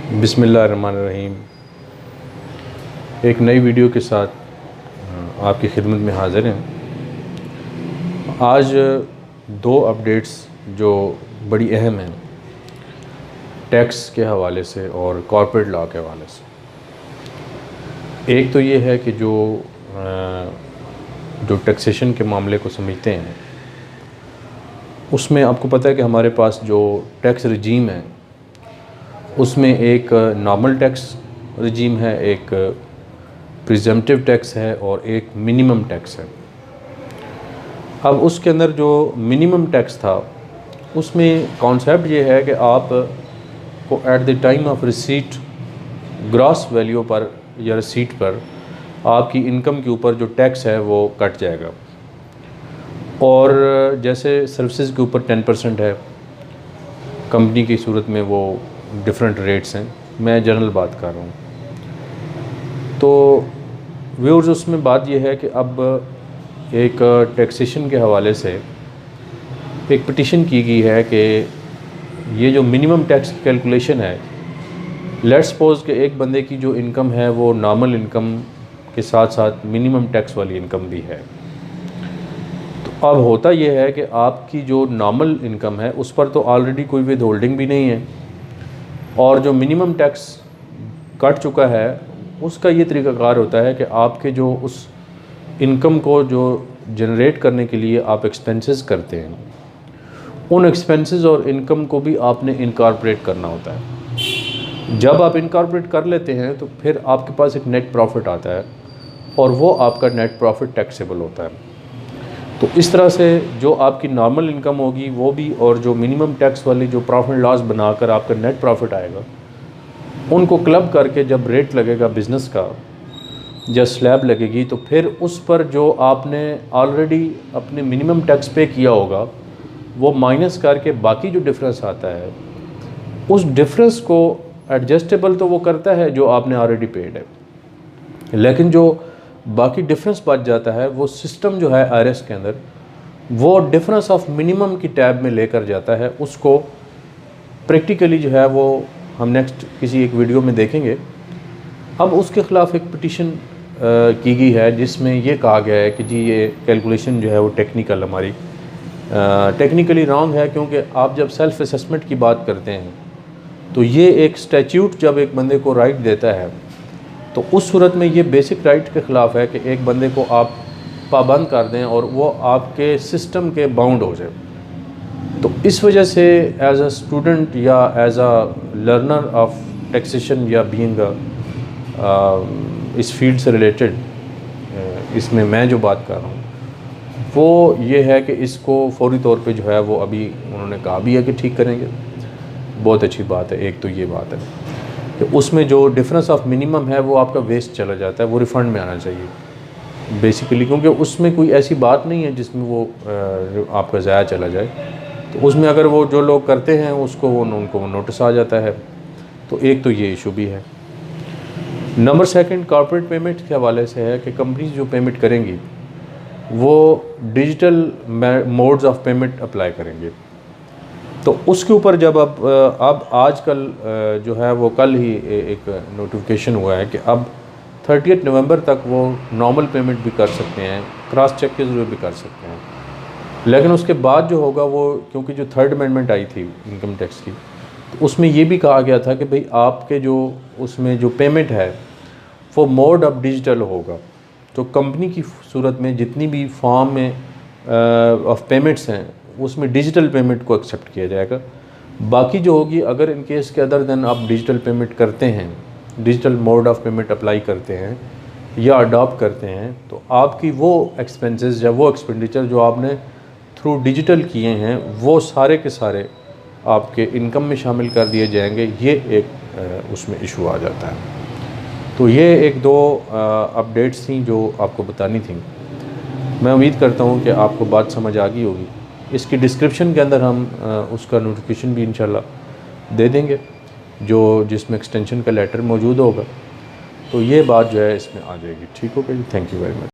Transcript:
बिस्मिल्लाहिर्रहमानिर्रहीम। एक नई वीडियो के साथ आपकी खिदमत में हाज़िर हैं। आज दो अपडेट्स जो बड़ी अहम हैं टैक्स के हवाले से और कॉर्पोरेट लॉ के हवाले से। एक तो ये है कि जो टैक्सेशन के मामले को समझते हैं उसमें आपको पता है कि हमारे पास जो टैक्स रजीम है उसमें एक नॉर्मल टैक्स रजीम है, एक प्रिजम्पटिव टैक्स है और एक मिनिमम टैक्स है। अब उसके अंदर जो मिनिमम टैक्स था उसमें कॉन्सेप्ट ये है कि आप को at the time of receipt gross value पर या रिसीट पर आपकी इनकम के ऊपर जो टैक्स है वो कट जाएगा। और जैसे सर्विसेज के ऊपर 10% है, कंपनी की सूरत में वो डिफरेंट रेट्स हैं, मैं जनरल बात कर रहा हूँ। तो व्यूअर्स उसमें बात यह है कि अब एक टैक्सेशन के हवाले से एक पिटीशन की गई है कि ये जो मिनिमम टैक्स की कैलकुलेशन है, लेट्स सपोज कि एक बंदे की जो इनकम है वो नॉर्मल इनकम के साथ साथ मिनिमम टैक्स वाली इनकम भी है। तो अब होता यह है कि आपकी जो नॉर्मल इनकम है उस पर तो ऑलरेडी कोई विद होल्डिंग भी नहीं है और जो मिनिमम टैक्स कट चुका है उसका ये तरीक़ाकार होता है कि आपके जो उस इनकम को जो जनरेट करने के लिए आप एक्सपेंसेस करते हैं, उन एक्सपेंसेस और इनकम को भी आपने इनकॉर्पोरेट करना होता है। जब आप इनकॉर्पोरेट कर लेते हैं तो फिर आपके पास एक नेट प्रॉफिट आता है और वो आपका नेट प्रॉफिट टैक्सेबल होता है। तो इस तरह से जो आपकी नॉर्मल इनकम होगी वो भी और जो मिनिमम टैक्स वाली जो प्रॉफिट लॉस बनाकर आपका नेट प्रॉफिट आएगा, उनको क्लब करके जब रेट लगेगा बिज़नेस का, जब स्लैब लगेगी, तो फिर उस पर जो आपने ऑलरेडी अपने मिनिमम टैक्स पे किया होगा वो माइनस करके बाकी जो डिफरेंस आता है उस डिफरेंस को एडजस्टेबल तो वो करता है जो आपने ऑलरेडी पेड है, लेकिन जो बाकी डिफरेंस बच जाता है वो सिस्टम जो है आईआरएस के अंदर वो डिफरेंस ऑफ मिनिमम की टैब में लेकर जाता है। उसको प्रैक्टिकली जो है वो हम नेक्स्ट किसी एक वीडियो में देखेंगे। अब उसके ख़िलाफ़ एक पिटीशन की गई है जिसमें ये कहा गया है कि जी ये कैलकुलेशन जो है वो टेक्निकल हमारी टेक्निकली रॉन्ग है, क्योंकि आप जब सेल्फ असेसमेंट की बात करते हैं तो ये एक स्टैट्यूट जब एक बंदे को राइट देता है तो उस सूरत में ये बेसिक राइट के ख़िलाफ़ है कि एक बंदे को आप पाबंद कर दें और वो आपके सिस्टम के बाउंड हो जाए। तो इस वजह से एज अ स्टूडेंट या as a learner of taxation या बीइंग इस फील्ड से रिलेटेड इसमें मैं जो बात कर रहा हूँ वो ये है कि इसको फौरी तौर पे जो है वो अभी उन्होंने कहा भी है कि ठीक करेंगे। बहुत अच्छी बात है। एक तो ये बात है कि उसमें जो डिफरेंस ऑफ मिनिमम है वो आपका वेस्ट चला जाता है, वो रिफ़ंड में आना चाहिए बेसिकली, क्योंकि उसमें कोई ऐसी बात नहीं है जिसमें वो आपका ज़ाया चला जाए। तो उसमें अगर वो जो लोग करते हैं उसको उनको नोटिस आ जाता है। तो एक तो ये इशू भी है। नंबर सेकंड कॉर्पोरेट पेमेंट के हवाले से है कि कंपनीज जो पेमेंट करेंगी वो digital modes of payment apply करेंगे। तो उसके ऊपर जब अब आजकल जो है वो कल ही एक नोटिफिकेशन हुआ है कि अब 30 नवंबर तक वो नॉर्मल पेमेंट भी कर सकते हैं, क्रॉस चेक के ज़रिए भी कर सकते हैं। लेकिन उसके बाद जो होगा वो, क्योंकि जो थर्ड अमेंडमेंट आई थी इनकम टैक्स की, तो उसमें ये भी कहा गया था कि भाई आपके जो उसमें जो पेमेंट है वो मोड अब डिजिटल होगा। तो कंपनी की सूरत में जितनी भी फॉर्म में ऑफ पेमेंट्स हैं उसमें डिजिटल पेमेंट को एक्सेप्ट किया जाएगा। बाकी जो होगी, अगर इन केस के अदर देन आप डिजिटल पेमेंट करते हैं, digital mode of payment apply करते हैं या अडॉप्ट करते हैं, तो आपकी वो एक्सपेंसेस या वो एक्सपेंडिचर जो आपने थ्रू डिजिटल किए हैं वो सारे के सारे आपके इनकम में शामिल कर दिए जाएंगे। ये एक उसमें इशू आ जाता है। तो ये एक दो अपडेट्स थी जो आपको बतानी थी। मैं उम्मीद करता हूँ कि आपको बात समझ आ गई होगी। इसकी डिस्क्रिप्शन के अंदर हम उसका नोटिफिकेशन भी इंशाल्लाह दे देंगे जिसमें एक्सटेंशन का लेटर मौजूद होगा। तो ये बात जो है इसमें आ जाएगी। ठीक हो गया जी। Thank you very much.